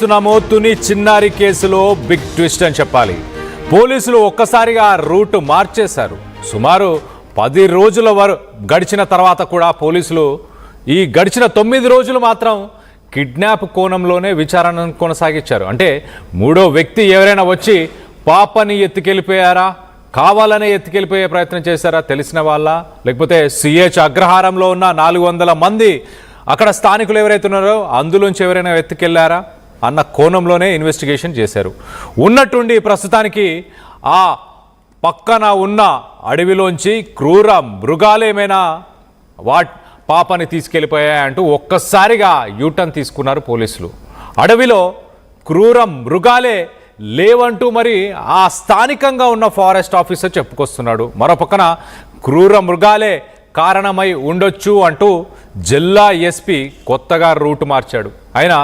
చూస్తున్నాము తుని చిన్నారి కేసులో బిగ్ ట్విస్ట్ అని చెప్పాలి. పోలీసులు ఒక్కసారిగా రూట్ మార్చేశారు. సుమారు 10 రోజుల గడిచిన తర్వాత కూడా పోలీసులు ఈ గడిచిన 9 రోజులు మాత్రం కిడ్నాప్ కోణంలోనే విచారణను కొనసాగించారు. అంటే మూడో వ్యక్తి ఎవరైనా వచ్చి పాపని ఎత్తుకెళ్ళిపోయారా, కావాలనే ఎత్తుకెళ్ళిపోయే ప్రయత్నం చేశారా తెలిసిన వాళ్ళ, లేకపోతే సిహెచ్ అగ్రహారంలో ఉన్న 400 మంది అక్కడ స్థానికులు ఎవరైతే ఉన్నారో అందులోంచి ఎవరైనా ఎత్తుకెళ్లారా అన్న కోణంలోనే ఇన్వెస్టిగేషన్ చేశారు. ఉన్నట్టుండి ప్రస్తుతానికి ఆ పక్కన ఉన్న అడవిలోంచి క్రూర మృగాలేమైనా పాపని తీసుకెళ్ళిపోయాయంటూ ఒక్కసారిగా యూటర్న్ తీసుకున్నారు పోలీసులు. అడవిలో క్రూర మృగాలే లేవంటూ మరి ఆ స్థానికంగా ఉన్న ఫారెస్ట్ ఆఫీసర్ చెప్పుకొస్తున్నాడు. మరో పక్కన క్రూర మృగాలే కారణమై ఉండొచ్చు అంటూ జిల్లా ఎస్పీ కొత్తగా రూట్ మార్చాడు. ఆయన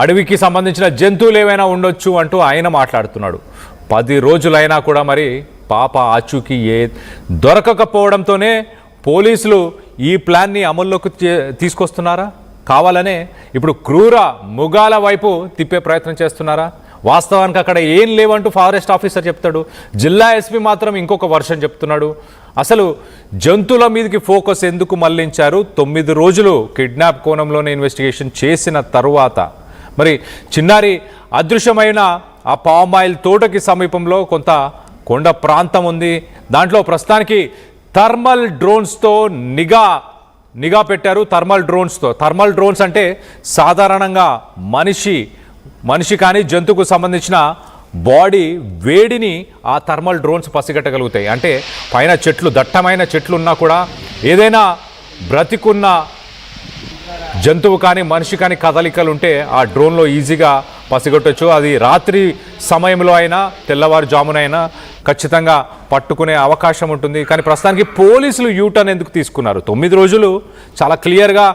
అడవికి సంబంధించిన జంతువులు ఏవైనా ఉండొచ్చు అంటూ ఆయన మాట్లాడుతున్నాడు. 10 రోజులైనా కూడా మరి పాప ఆచూకీ దొరకకపోవడంతోనే పోలీసులు ఈ ప్లాన్ని అమల్లోకి తీసుకొస్తున్నారా, కావాలనే ఇప్పుడు క్రూర మృగాల వైపు తిప్పే ప్రయత్నం చేస్తున్నారా? వాస్తవానికి అక్కడ ఏం లేవంటూ ఫారెస్ట్ ఆఫీసర్ చెప్తాడు, జిల్లా ఎస్పీ మాత్రం ఇంకొక వర్షన్ చెప్తున్నాడు. అసలు జంతువుల మీదకి ఫోకస్ ఎందుకు మళ్లించారు? 9 రోజులు కిడ్నాప్ కోణంలోనే ఇన్వెస్టిగేషన్ చేసిన తరువాత మరి చిన్నారి అదృశ్యమైన ఆ పామాయిల్ తోటకి సమీపంలో కొంత కొండ ప్రాంతం ఉంది. దాంట్లో ప్రస్తుతానికి థర్మల్ డ్రోన్స్తో నిఘా పెట్టారు. థర్మల్ డ్రోన్స్ అంటే సాధారణంగా మనిషి కానీ జంతువుకు సంబంధించిన బాడీ వేడిని ఆ థర్మల్ డ్రోన్స్ పసిగట్టగలుగుతాయి. అంటే పైన దట్టమైన చెట్లు ఉన్నా కూడా ఏదైనా బ్రతికున్న జంతువు కానీ మనిషి కానీ కదలికలు ఉంటే ఆ డ్రోన్లో ఈజీగా పసిగట్టవచ్చు. అది రాత్రి సమయంలో అయినా తెల్లవారుజామునైనా ఖచ్చితంగా పట్టుకునే అవకాశం ఉంటుంది. కానీ ప్రస్తుతానికి పోలీసులు యూటర్న్ ఎందుకు తీసుకున్నారు? 9 రోజులు చాలా క్లియర్గా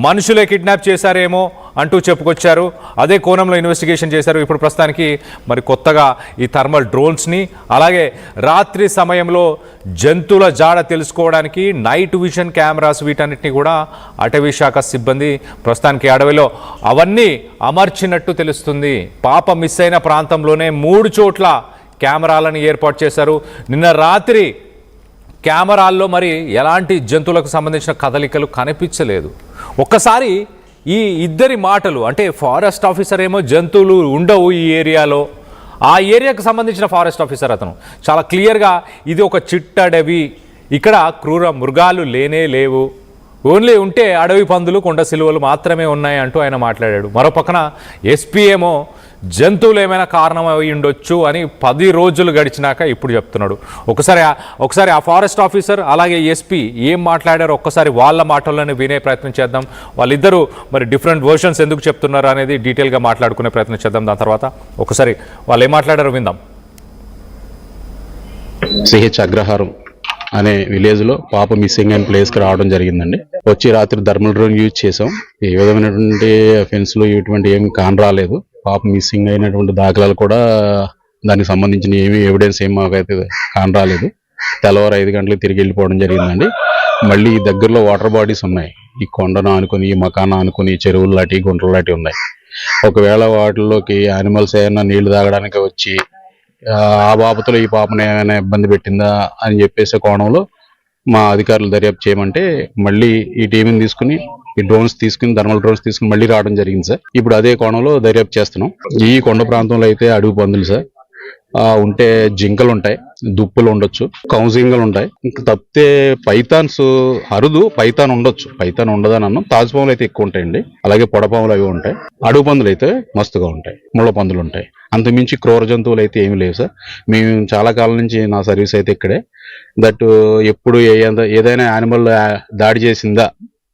మనుషులే కిడ్నాప్ చేశారేమో అంటూ చెప్పుకొచ్చారు. అదే కోణంలో ఇన్వెస్టిగేషన్ చేశారు. ఇప్పుడు ప్రస్తుతానికి మరి కొత్తగా ఈ థర్మల్ డ్రోన్స్ని, అలాగే రాత్రి సమయంలో జంతువుల జాడ తెలుసుకోవడానికి నైట్ విజన్ కెమెరాస్, వీటన్నిటిని కూడా అటవీ శాఖ సిబ్బంది ప్రస్తుతానికి అడవిలో అవన్నీ అమర్చినట్టు తెలుస్తుంది. పాప మిస్ అయిన ప్రాంతంలోనే 3 చోట్ల కెమెరాలను ఏర్పాటు చేశారు. నిన్న రాత్రి కెమెరాల్లో మరి ఎలాంటి జంతువులకు సంబంధించిన కదలికలు కనిపించలేదు. ఒక్కసారి ఈ ఇద్దరి మాటలు, అంటే ఫారెస్ట్ ఆఫీసర్ ఏమో జంతువులు ఉండవు ఈ ఏరియాలో, ఆ ఏరియాకు సంబంధించిన ఫారెస్ట్ ఆఫీసర్ అతను చాలా క్లియర్గా ఇది ఒక చిట్టడవి, ఇక్కడ క్రూర మృగాలు లేవు, ఓన్లీ ఉంటే అడవి పందులు, కొండ సిలువలు మాత్రమే ఉన్నాయి అంటూ ఆయన మాట్లాడాడు. మరో పక్కన ఎస్పీ ఏమో జంతువులు ఏమైనా కారణం అయి ఉండొచ్చు అని 10 రోజులు గడిచినాక ఇప్పుడు చెప్తున్నాడు. ఒకసారి ఆ ఫారెస్ట్ ఆఫీసర్ అలాగే ఎస్పీ ఏం మాట్లాడారో ఒక్కసారి వాళ్ళ మాటల్లోనే వినే ప్రయత్నం చేద్దాం. వాళ్ళిద్దరూ మరి డిఫరెంట్ వర్షన్స్ ఎందుకు చెప్తున్నారు అనేది డీటెయిల్గా మాట్లాడుకునే ప్రయత్నం చేద్దాం. దాని తర్వాత ఒకసారి వాళ్ళు ఏం మాట్లాడారో విందాం. సిహెచ్ అగ్రహారం అనే విలేజ్లో పాప మిస్సింగ్ అయిన ప్లేస్కి రావడం జరిగిందండి. వచ్చి రాత్రి థర్మల్ డ్రోన్ యూజ్ చేసాం. ఏ విధమైనటువంటి అఫెన్స్లు ఇటువంటి ఏమి కానరాలేదు. పాప మిస్సింగ్ అయినటువంటి దాఖలాలు కూడా దానికి సంబంధించిన ఎవిడెన్స్ ఏం మాకైతే కానరాలేదు. తెల్లవారు 5 గంటలకు తిరిగి వెళ్ళిపోవడం జరిగిందండి. మళ్ళీ దగ్గరలో వాటర్ బాడీస్ ఉన్నాయి. ఈ కొండను ఆనుకొని, ఈ మకాన ఆనుకొని చెరువులు లాంటి, గుంటలు లాంటి ఉన్నాయి. ఒకవేళ వాటిల్లోకి యానిమల్స్ ఏమైనా నీళ్లు తాగడానికి వచ్చి ఆ బాబతులో ఈ పాపను ఏమైనా ఇబ్బంది పెట్టిందా అని చెప్పేసే కోణంలో మా అధికారులు దర్యాప్తు చేయమంటే మళ్ళీ ఈ టీంని తీసుకుని, ఈ డ్రోన్స్ తీసుకుని, థర్మల్ డ్రోన్స్ తీసుకుని మళ్ళీ రావడం జరిగింది సార్. ఇప్పుడు అదే కోణంలో దర్యాప్తు చేస్తున్నాం. ఈ కొండ ప్రాంతంలో అయితే అడవి పందులు సార్ ఉంటే, జింకలు ఉంటాయి, దుప్పులు ఉండొచ్చు, కౌజింగలు ఉంటాయి. ఇంకా తప్పితే పైథాన్స్ అరుదు, పైథాన్ ఉండొచ్చు, పైథాన్ ఉండదని అన్నాం. తాజుపాములు అయితే ఎక్కువ ఉంటాయండి, అలాగే పొడపాములు అవి ఉంటాయి. అడవి పందులు అయితే మస్తుగా ఉంటాయి, ముళ్ళ పందులు ఉంటాయి. అంతమించి క్రూర జంతువులు అయితే ఏమి లేవు సార్. మేము చాలా కాలం నుంచి నా సర్వీస్ అయితే ఇక్కడే. దట్ ఎప్పుడు ఏదైనా యానిమల్ దాడి చేసిందా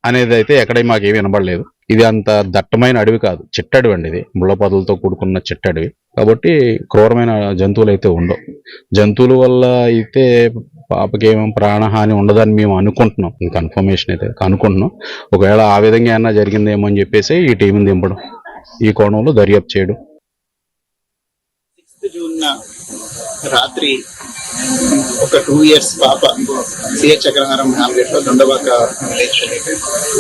అనేది అయితే ఎక్కడ మాకేమీ వినబడలేదు. ఇది అంత దట్టమైన అడవి కాదు, చిట్టడవి అండి. ఇది ముళ్ళ పొదలతో కూడుకున్న చిట్టడవి కాబట్టి క్రూరమైన జంతువులు అయితే ఉండవు. జంతువుల వల్ల అయితే పాపకి ఏమో ప్రాణహాని ఉండదని మేము అనుకుంటున్నాం. కన్ఫర్మేషన్ అయితే అనుకుంటున్నాం. ఒకవేళ ఆ విధంగా ఏమన్నా జరిగిందేమో అని చెప్పేసి ఈ టీంని దింపడం, ఈ కోణంలో దర్యాప్తు చేయడం. 6 జూన్ రాత్రి ఒక 2 years పాప సిహెచ్ చక్రహారం హామ్లెట్లో దొండబాక విలేజ్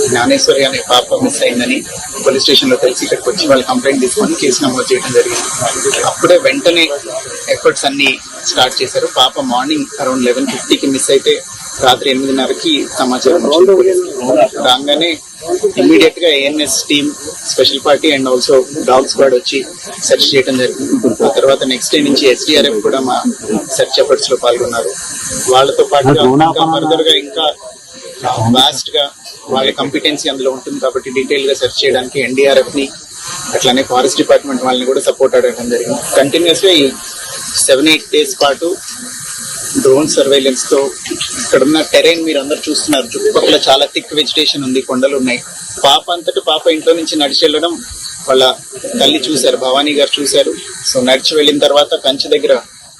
జ్ఞానేశ్వరి అనే పాప మిస్ అయిందని పోలీస్ స్టేషన్ లో తెలిసి ఇక్కడికి వచ్చి వాళ్ళు కంప్లైంట్ తీసుకొని కేసు నమోదు చేయడం జరిగింది. అప్పుడే వెంటనే ఎఫర్ట్స్ అన్ని స్టార్ట్ చేశారు. పాప మార్నింగ్ అరౌండ్ 11:50కి మిస్ అయితే రాత్రి 8:30కి సమాచారం వచ్చింది పోలీస్కి. రాగానే ఇమ్మీడియట్ గా ANS team, special party and also dog squad వచ్చి సెర్చ్ చేయడం జరిగింది. ఆ తర్వాత నెక్స్ట్ డే నుంచి ఎస్డిఆర్ఎఫ్ కూడా మా సెర్చ్ ఎఫర్ట్స్ లో పాల్గొన్నారు. వాళ్ళతో పాటుగా ఇంకా ఫర్దర్ గా ఇంకా వాస్ట్ గా వాళ్ళ కంపిటెన్సీ అందులో ఉంటుంది కాబట్టి డీటెయిల్ గా సెర్చ్ చేయడానికి ఎన్డీఆర్ఎఫ్ ని అట్లానే ఫారెస్ట్ డిపార్ట్మెంట్ వాళ్ళని కూడా సపోర్ట్ అడగడం జరిగింది. కంటిన్యూస్ గా ఈ 7-8 days పాటు డ్రోన్ సర్వేలెన్స్ తో ఇక్కడ ఉన్న టెరైన్ మీరు అందరు చూస్తున్నారు. చుట్టుపక్కల చాలా థిక్ వెజిటేషన్ ఉంది, కొండలు ఉన్నాయి. పాప అంతటా పాప ఇంట్లో నుంచి నడిచి వెళ్ళడం వాళ్ళ తల్లి చూశారు, భవానీ గారు చూశారు. సో నడిచి వెళ్ళిన తర్వాత కంచె దగ్గర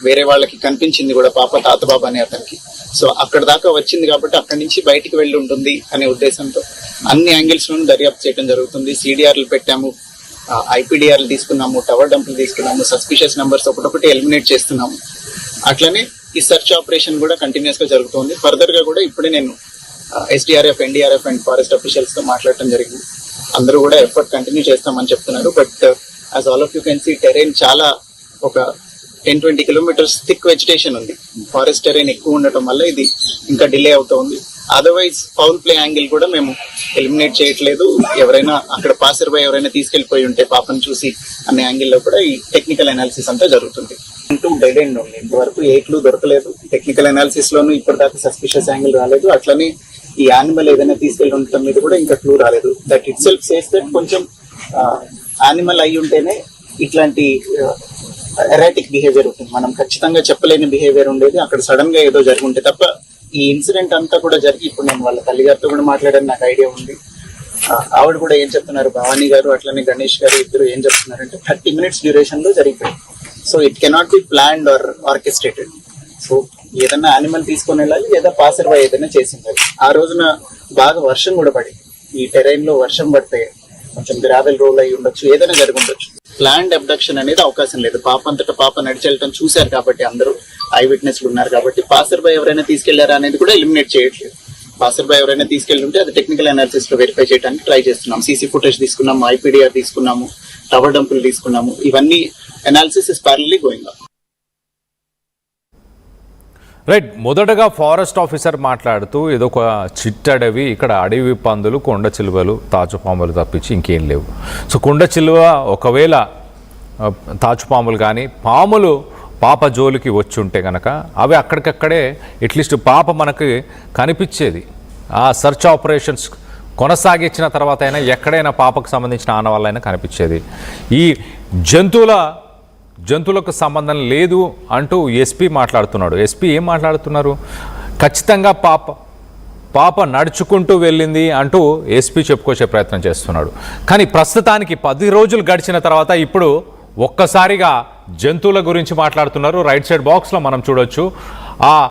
వేరే వాళ్ళకి కనిపించింది కూడా పాప, తాతబాబు అనే అతనికి. సో అక్కడ దాకా వచ్చింది కాబట్టి అక్కడి నుంచి బయటికి వెళ్ళి ఉంటుంది అనే ఉద్దేశంతో అన్ని యాంగిల్స్ లోనూ దర్యాప్తు చేయడం జరుగుతుంది. సిడిఆర్లు పెట్టాము, ఐపీడిఆర్లు తీసుకున్నాము, టవర్ డంపులు తీసుకున్నాము, సస్పిషియస్ నెంబర్స్ ఒకటొకటి ఎలిమినేట్ చేస్తున్నాము. అట్లనే ఈ సెర్చ్ ఆపరేషన్ కూడా కంటిన్యూస్ గా జరుగుతుంది. ఫర్దర్ గా కూడా ఇప్పుడే నేను SDRF, NDRF and forest officials తో మాట్లాడటం జరిగింది. అందరూ కూడా ఎఫర్ట్ కంటిన్యూ చేస్తామని చెప్తున్నారు. But as all of you can see terrain చాలా ఒక 10-20 kilometers థిక్ వెజిటేషన్ ఉంది. ఫారెస్ట్ టెరైన్ ఎక్కువ ఉండటం వల్ల ఇది ఇంకా డిలే అవుతుంది. అదర్వైజ్ ఫౌల్ ప్లే యాంగిల్ కూడా మేము ఎలిమినేట్ చేయట్లేదు. ఎవరైనా అక్కడ పాసర్ బై ఎవరైనా తీసుకెళ్లిపోయి ఉంటే పాపను చూసి అనే యాంగిల్లో కూడా ఈ టెక్నికల్ అనాలిసిస్ అంతా జరుగుతుంది. డెడ్ ఎండ్ ఉంది, ఇంతవరకు ఏ క్లూ దొరకలేదు. టెక్నికల్ అనాలిసిస్ లోనూ ఇప్పటిదాకా సస్పిషియస్ యాంగిల్ రాలేదు. అట్లనే ఈ యానిమల్ ఏదైనా తీసుకెళ్లి ఉండటం మీద కూడా ఇంకా క్లూ రాలేదు. That it self says that కొంచెం యానిమల్ అయి ఉంటేనే ఇట్లాంటి ఎరాటిక్ బిహేవియర్ ఉంటుంది. మనం ఖచ్చితంగా చెప్పలేని బిహేవియర్ ఉండేది, అక్కడ సడన్ గా ఏదో జరిగి ఉంటే తప్ప. ఈ ఇన్సిడెంట్ అంతా కూడా జరిగి ఇప్పుడు నేను వాళ్ళ తల్లిగారితో కూడా మాట్లాడని నాకు ఐడియా ఉంది. ఆవిడ కూడా ఏం చెప్తున్నారు, భవానీ గారు అట్లనే గణేష్ గారు ఇద్దరు ఏం చెప్తున్నారంటే 30 minutes డ్యూరేషన్ లో జరిగిపోయింది. So it cannot be planned or orchestrated. So ఏదైనా యానిమల్ తీసుకొని వెళ్ళాలి లేదా పాసర్ బై ఏదైనా చేసింది. ఆ రోజున బాగా వర్షం కూడా పడింది. ఈ టెరైన్ లో వర్షం పడితే కొంచెం గ్రావెల్ రోల్ అయి ఉండొచ్చు, ఏదైనా జరిగి ఉండొచ్చు. ప్లాన్డ్ అబ్డక్షన్ అనేది అవకాశం లేదు. పాప అంతటా పాప నడిచి వెళ్ళటం చూశారు కాబట్టి అందరూ ఐ విట్నెస్లు ఉన్నారు కాబట్టి పాసర్ బై ఎవరైనా తీసుకెళ్లారా అనేది కూడా ఎలిమినేట్ చేయట్లేదు. పాసర్ బై ఎవరైనా తీసుకెళ్లి ఉంటే అది టెక్నికల్ అనాలిసిస్ లో వెరిఫై చేయడానికి ట్రై చేస్తున్నాం. సీసీ ఫుటేజ్ తీసుకున్నాము, ఐపీడిఆర్ తీసుకున్నాము, టవర్ డంపులు తీసుకున్నాము. ఇవన్నీ analysis is ప్యారలీ going on. Right. మొదటగా ఫారెస్ట్ ఆఫీసర్ మాట్లాడుతూ ఏదో ఒక చిట్టడవి, ఇక్కడ అడవి పందులు, కొండ చిలువలు, తాచుపాములు తప్పించి ఇంకేం లేవు. సో కొండ చిలువ ఒకవేళ తాచుపాములు కానీ పాములు పాప జోలికి వచ్చి ఉంటే కనుక అవి అక్కడికక్కడే అట్లీస్ట్ పాప మనకి కనిపించేది. ఆ సెర్చ్ ఆపరేషన్స్ కొనసాగించిన తర్వాత అయినా ఎక్కడైనా పాపకు సంబంధించిన ఆనవాళ్ళైనా కనిపించేది. ఈ జంతువులకు సంబంధం లేదు అంటూ ఎస్పీ మాట్లాడుతున్నాడు. ఎస్పీ ఏం మాట్లాడుతున్నారు? ఖచ్చితంగా పాప నడుచుకుంటూ వెళ్ళింది అంటూ ఎస్పీ చెప్పుకొచ్చే ప్రయత్నం చేస్తున్నాడు. కానీ ప్రస్తుతానికి 10 రోజులు గడిచిన తర్వాత ఇప్పుడు ఒక్కసారిగా జంతువుల గురించి మాట్లాడుతున్నారు. రైట్ సైడ్ బాక్స్లో మనం చూడొచ్చు.